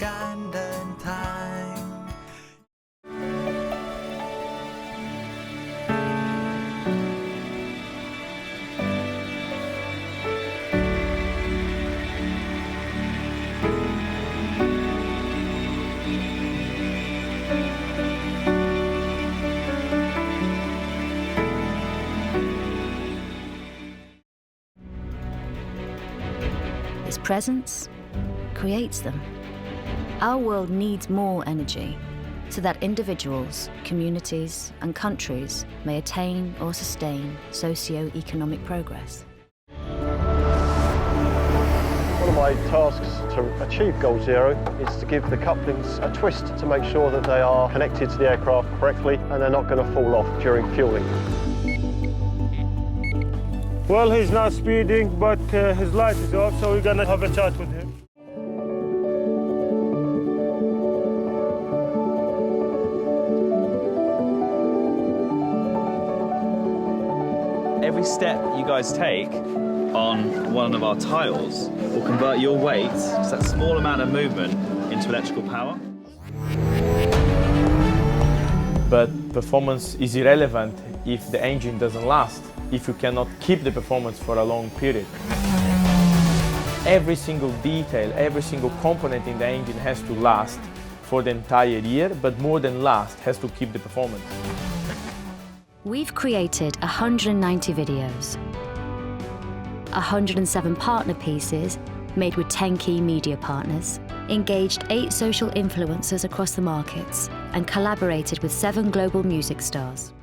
การเดินทาง His presence creates them. Our world needs more energy so that individuals, communities, and countries may attain or sustain socio-economic progress. One of my tasks to achieve Goal Zero is to give the couplings a twist to make sure that they are connected to the aircraft correctly and they're not going to fall off during fueling. Well, he's not speeding, but his light is off, so we're gonna have a chat with him. Every step you guys take on one of our tiles will convert your weight, just that small amount of movement, into electrical power. But performance is irrelevant if the engine doesn't last, if you cannot keep the performance for a long period. Every single detail, every single component in the engine has to last for the entire year, but more than last, has to keep the performance. We've created 190 videos, 107 partner pieces made with 10 key media partners, engaged 8 social influencers across the markets, and collaborated with 7 global music stars.